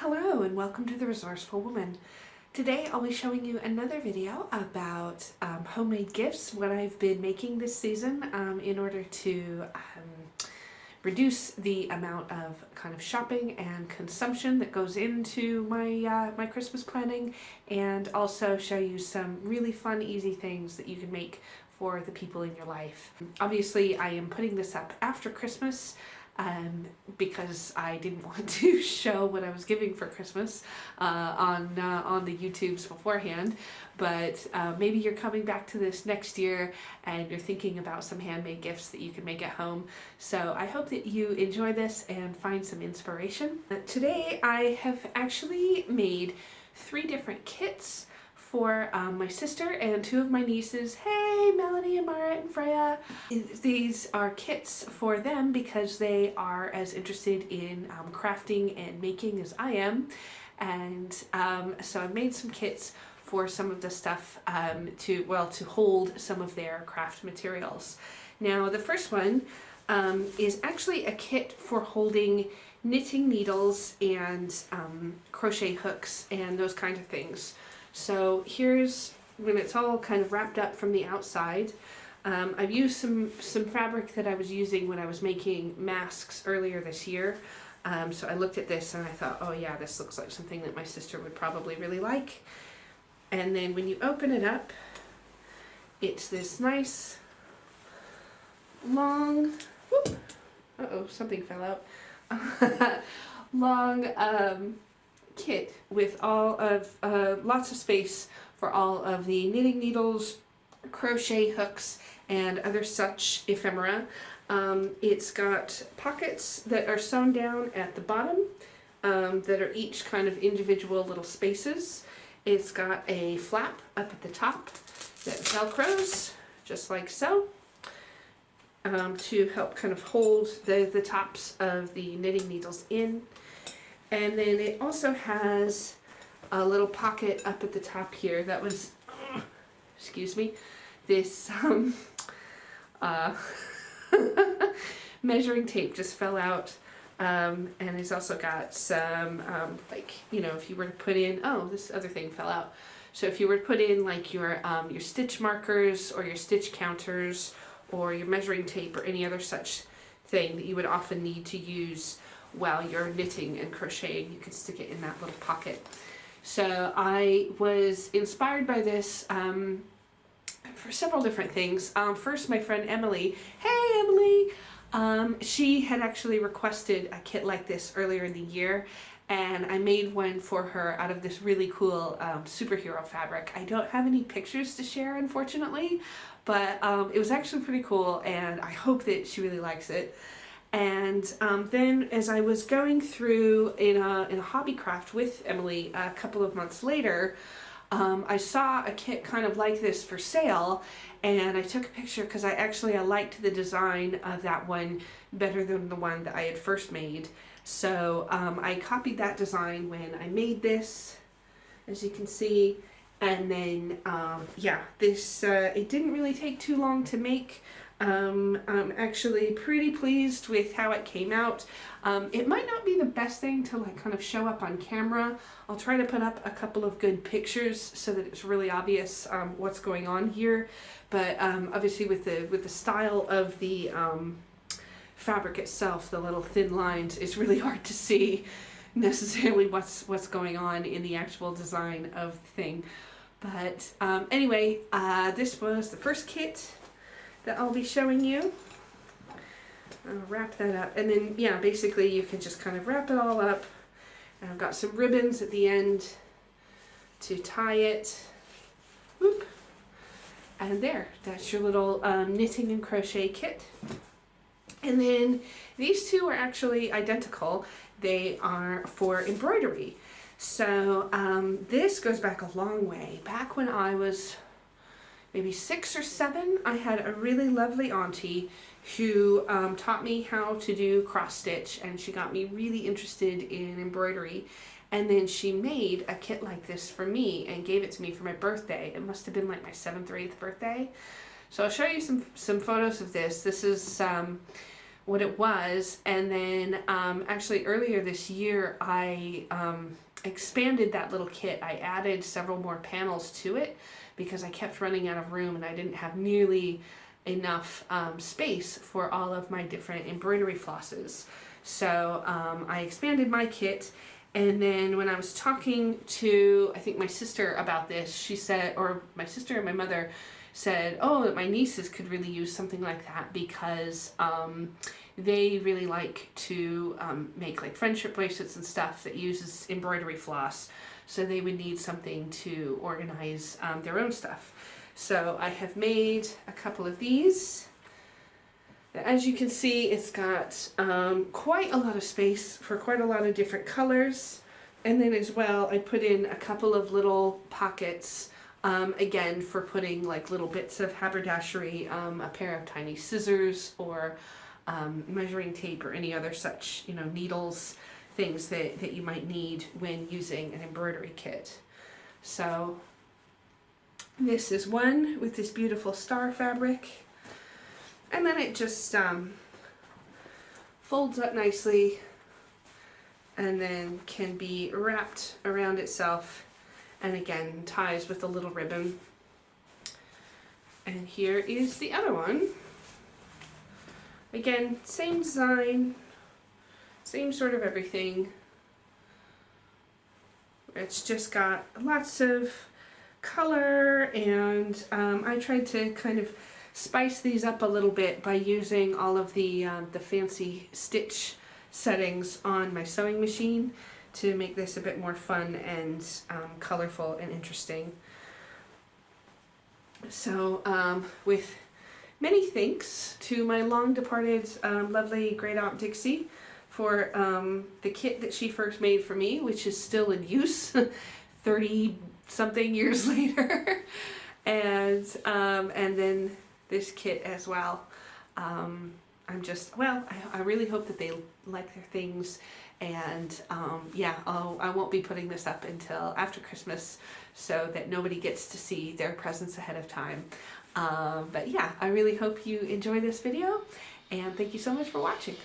Hello and welcome to The Resourceful Woman. Today I'll be showing you another video about homemade gifts, what I've been making this season in order to reduce the amount of kind of shopping and consumption that goes into my my Christmas planning, and also show you some really fun, easy things that you can make for the people in your life. Obviously I am putting this up after Christmas because I didn't want to show what I was giving for Christmas on the YouTubes beforehand, but maybe you're coming back to this next year and you're thinking about some handmade gifts that you can make at home. So I hope that you enjoy this and find some inspiration. Today I have actually made 3 different kits for my sister and 2 of my nieces. Hey, Melanie and Mara and Freya. These are kits for them because they are as interested in crafting and making as I am. And so I made some kits for some of the stuff to hold some of their craft materials. Now the first one is actually a kit for holding knitting needles and crochet hooks and those kind of things. So here's when it's all kind of wrapped up from the outside. I've used some fabric that I was using when I was making masks earlier this year. So I looked at this and I thought, oh yeah, this looks like something that my sister would probably really like. And then when you open it up, it's this nice long, whoop, uh-oh, something fell out, long kit with all of lots of space for all of the knitting needles, crochet hooks, and other such ephemera. It's got pockets that are sewn down at the bottom that are each kind of individual little spaces. It's got a flap up at the top that velcros just like so to help kind of hold the tops of the knitting needles in. And then it also has a little pocket up at the top here that was, excuse me, this measuring tape just fell out. And it's also got some, like, you know, if you were to put in, oh, this other thing fell out. So if you were to put in like your stitch markers or your stitch counters or your measuring tape or any other such thing that you would often need to use while you're knitting and crocheting, you can stick it in that little pocket. So I was inspired by this for several different things. First, my friend Emily, hey Emily, she had actually requested a kit like this earlier in the year, and I made one for her out of this really cool superhero fabric. I don't have any pictures to share, unfortunately, but it was actually pretty cool, and I hope that she really likes it. And then as I was going through in a hobby craft with Emily a couple of months later, I saw a kit kind of like this for sale, and I took a picture because I liked the design of that one better than the one that I had first made. So I copied that design when I made this, as you can see, and then yeah, this it didn't really take too long to make. I'm actually pretty pleased with how it came out. It might not be the best thing to like kind of show up on camera. I'll try to put up a couple of good pictures so that it's really obvious what's going on here. But obviously with the style of the fabric itself, the little thin lines, it's really hard to see necessarily what's going on in the actual design of the thing. But anyway, this was the first kit that I'll be showing you. I'll wrap that up, and then yeah, basically you can just kind of wrap it all up, and I've got some ribbons at the end to tie it. Whoop. And there, that's your little knitting and crochet kit. And then these 2 are actually identical. They are for embroidery. So this goes back a long way. Back when I was maybe 6 or 7, I had a really lovely auntie who taught me how to do cross stitch, and she got me really interested in embroidery. And then she made a kit like this for me and gave it to me for my birthday. It must have been like my 7th or 8th birthday. So I'll show you some photos of this. This is what it was. And then actually earlier this year, I expanded that little kit. I added several more panels to it because I kept running out of room and I didn't have nearly enough space for all of my different embroidery flosses. So I expanded my kit, and then when I was talking to, I think, my sister about this, she said, or my sister and my mother said, oh, that my nieces could really use something like that because they really like to make like friendship bracelets and stuff that uses embroidery floss. So they would need something to organize their own stuff. So I have made a couple of these. As you can see, it's got quite a lot of space for quite a lot of different colors. And then as well, I put in a couple of little pockets, again, for putting like little bits of haberdashery, a pair of tiny scissors, or measuring tape, or any other such, needles, things that you might need when using an embroidery kit. So this is one with this beautiful star fabric, and then it just folds up nicely and then can be wrapped around itself, and again ties with a little ribbon. And here is the other one. Again, same design, same sort of everything. It's just got lots of color, and I tried to kind of spice these up a little bit by using all of the fancy stitch settings on my sewing machine to make this a bit more fun and colorful and interesting. So with many thanks to my long departed lovely great aunt Dixie for the kit that she first made for me, which is still in use 30 something years later, and then this kit as well. I really hope that they like their things, and I won't be putting this up until after Christmas so that nobody gets to see their presents ahead of time. But yeah, I really hope you enjoy this video, and thank you so much for watching.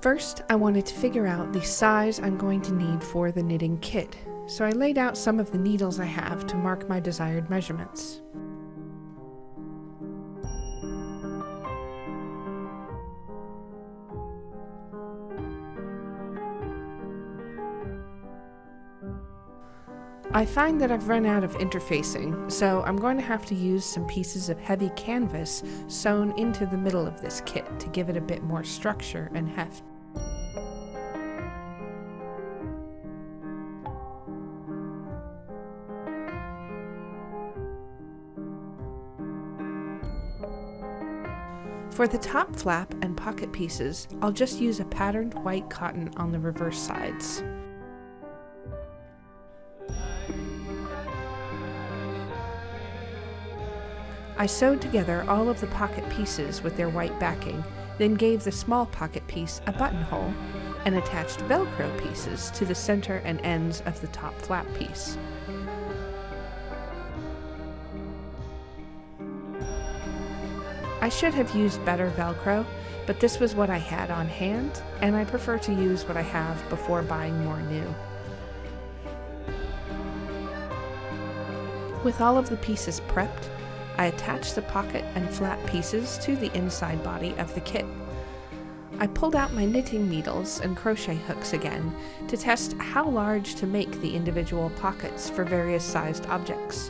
First, I wanted to figure out the size I'm going to need for the knitting kit, so I laid out some of the needles I have to mark my desired measurements. I find that I've run out of interfacing, so I'm going to have to use some pieces of heavy canvas sewn into the middle of this kit to give it a bit more structure and heft. For the top flap and pocket pieces, I'll just use a patterned white cotton on the reverse sides. I sewed together all of the pocket pieces with their white backing, then gave the small pocket piece a buttonhole, and attached Velcro pieces to the center and ends of the top flap piece. I should have used better Velcro, but this was what I had on hand, and I prefer to use what I have before buying more new. With all of the pieces prepped, I attached the pocket and flap pieces to the inside body of the kit. I pulled out my knitting needles and crochet hooks again to test how large to make the individual pockets for various sized objects.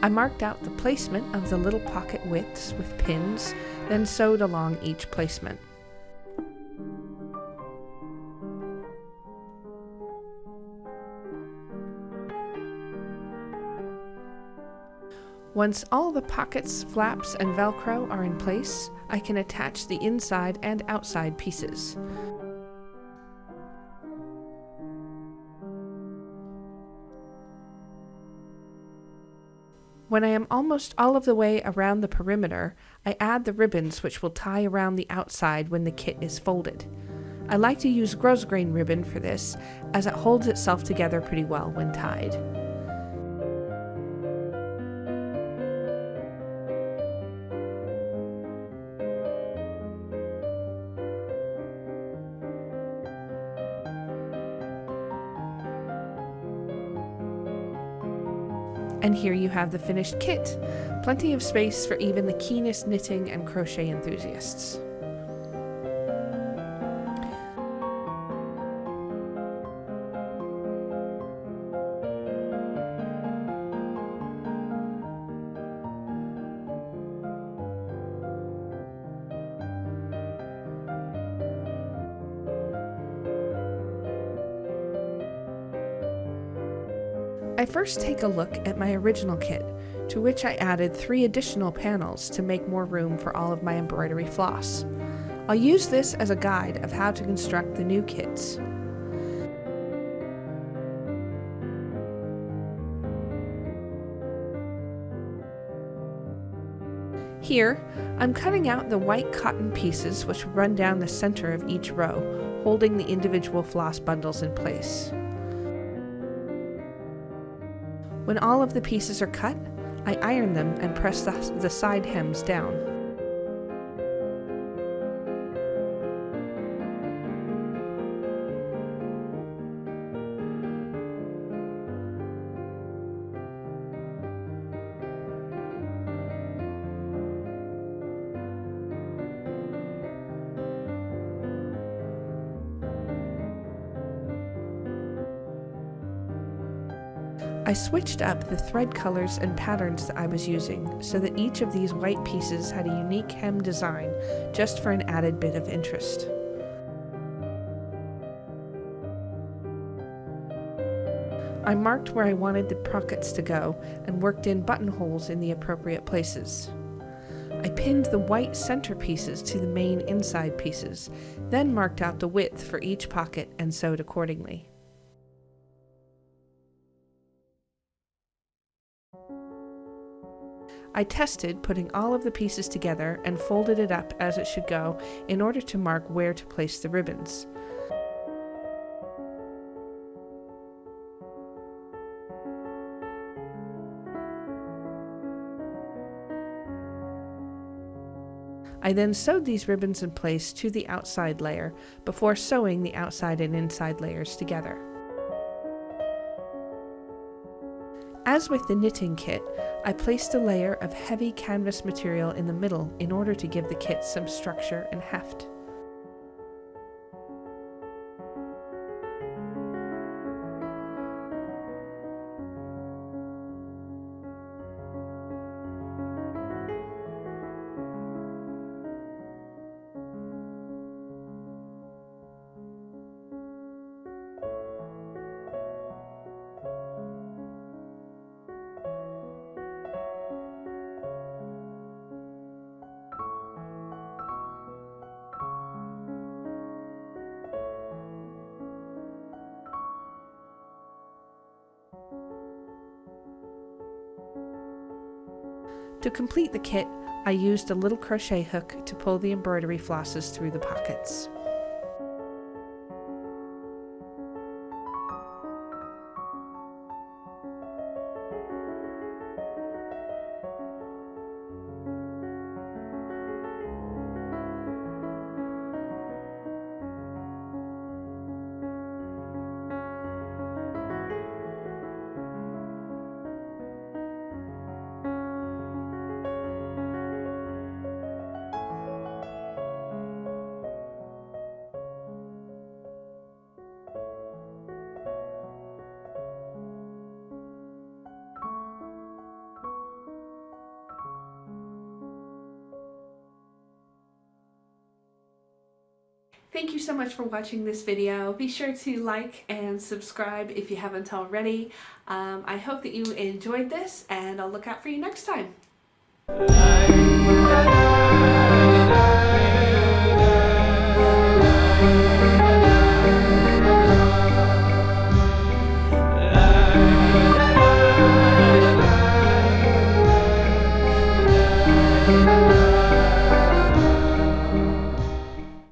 I marked out the placement of the little pocket widths with pins, then sewed along each placement. Once all the pockets, flaps, and Velcro are in place, I can attach the inside and outside pieces. When I am almost all of the way around the perimeter, I add the ribbons which will tie around the outside when the kit is folded. I like to use grosgrain ribbon for this, as it holds itself together pretty well when tied. And here you have the finished kit. Plenty of space for even the keenest knitting and crochet enthusiasts. I first take a look at my original kit, to which I added 3 additional panels to make more room for all of my embroidery floss. I'll use this as a guide of how to construct the new kits. Here, I'm cutting out the white cotton pieces which run down the center of each row, holding the individual floss bundles in place. When all of the pieces are cut, I iron them and press the side hems down. I switched up the thread colors and patterns that I was using so that each of these white pieces had a unique hem design, just for an added bit of interest. I marked where I wanted the pockets to go and worked in buttonholes in the appropriate places. I pinned the white center pieces to the main inside pieces, then marked out the width for each pocket and sewed accordingly. I tested putting all of the pieces together and folded it up as it should go in order to mark where to place the ribbons. I then sewed these ribbons in place to the outside layer before sewing the outside and inside layers together. As with the knitting kit, I placed a layer of heavy canvas material in the middle in order to give the kit some structure and heft. To complete the kit, I used a little crochet hook to pull the embroidery flosses through the pockets. Thank you so much for watching this video. Be sure to like and subscribe if you haven't already. I hope that you enjoyed this, and I'll look out for you next time.